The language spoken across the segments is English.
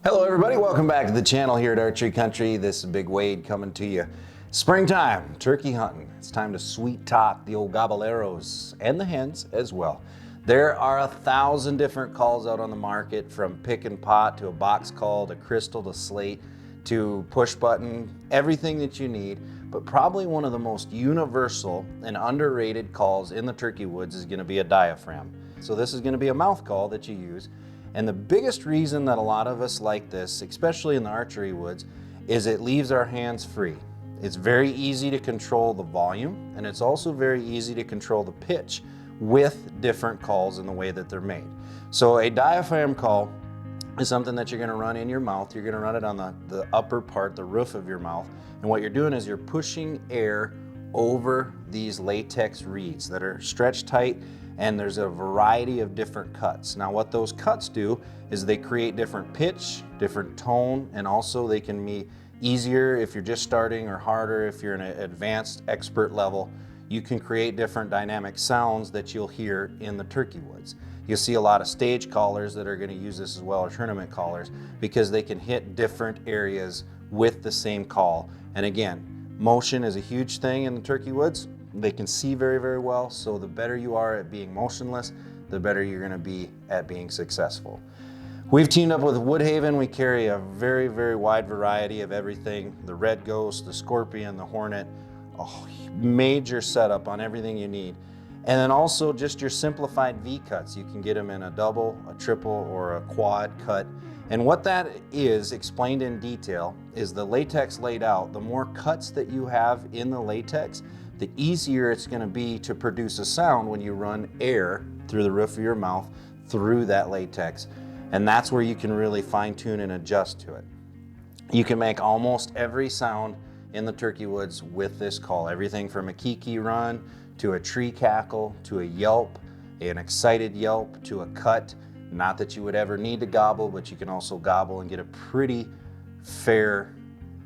Hello everybody, welcome back to the channel here at Archery Country. This is Big Wade coming to you. Springtime, turkey hunting. It's time to sweet talk the old gobblers and the hens as well. There are 1,000 different calls out on the market, from pick and pot to a box call to crystal to slate to push button, everything that you need. But probably one of the most universal and underrated calls in the turkey woods is going to be a diaphragm. So this is going to be a mouth call that you use. And the biggest reason that a lot of us like this, especially in the archery woods, is it leaves our hands free. It's very easy to control the volume, and it's also very easy to control the pitch with different calls in the way that they're made. So a diaphragm call is something that you're going to run in your mouth. You're going to run it on the upper part, the roof of your mouth. And what you're doing is you're pushing air over these latex reeds that are stretched tight, and there's a variety of different cuts. Now what those cuts do is they create different pitch, different tone, and also they can be easier if you're just starting or harder if you're in an advanced expert level. You can create different dynamic sounds that you'll hear in the turkey woods. You'll see a lot of stage callers that are going to use this as well, or tournament callers, because they can hit different areas with the same call. And again, motion is a huge thing in the turkey woods. They can see very, very well, so the better you are at being motionless, the better you're going to be at being successful. We've teamed up with Woodhaven. We carry a very, very wide variety of everything. The red ghost, the scorpion, the hornet, a major setup on everything you need. And then also just your simplified V cuts. You can get them in a double, a triple, or a quad cut. And what that is, explained in detail, is the latex laid out. The more cuts that you have in the latex, the easier it's going to be to produce a sound when you run air through the roof of your mouth through that latex. And that's where you can really fine tune and adjust to it. You can make almost every sound in the turkey woods with this call. Everything from a kiki run to a tree cackle to a yelp, an excited yelp to a cut. Not that you would ever need to gobble, but you can also gobble and get a pretty fair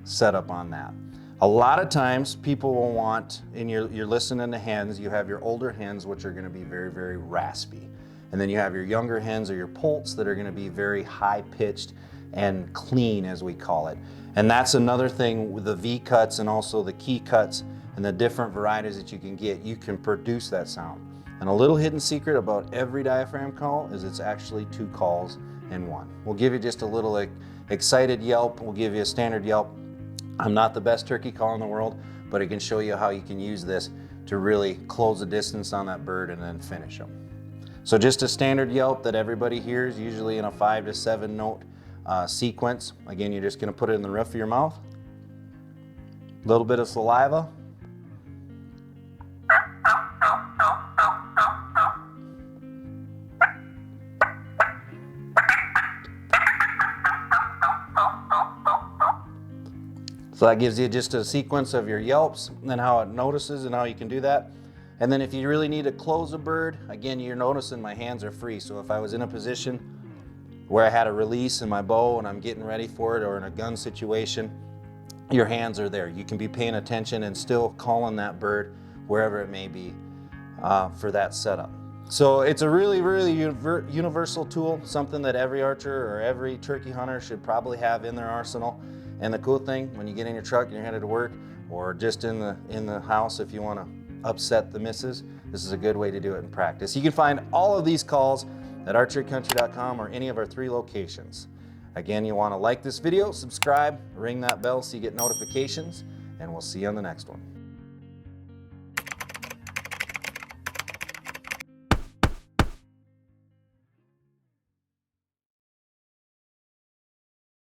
setup on that. A lot of times people will want, and you're listening to hens, you have your older hens, which are going to be very, very raspy. And then you have your younger hens, or your poults, that are going to be very high pitched and clean, as we call it. And that's another thing with the V cuts and also the key cuts and the different varieties that you can get. You can produce that sound. And a little hidden secret about every diaphragm call is it's actually 2 calls in one. We'll give you just a little excited yelp. We'll give you a standard yelp. I'm not the best turkey call in the world, but I can show you how you can use this to really close the distance on that bird and then finish them. So just a standard yelp that everybody hears, usually in a 5 to 7 note sequence. Again, you're just going to put it in the roof of your mouth. A little bit of saliva. So that gives you just a sequence of your yelps and how it notices and how you can do that. And then if you really need to close a bird, again, you're noticing my hands are free. So if I was in a position where I had a release in my bow and I'm getting ready for it, or in a gun situation, your hands are there. You can be paying attention and still calling that bird wherever it may be for that setup. So it's a really, really universal tool, something that every archer or every turkey hunter should probably have in their arsenal. And the cool thing, when you get in your truck and you're headed to work, or just in the house if you want to upset the missus, this is a good way to do it in practice. You can find all of these calls at archerycountry.com or any of our 3 locations. Again, you want to like this video, subscribe, ring that bell so you get notifications, and we'll see you on the next one.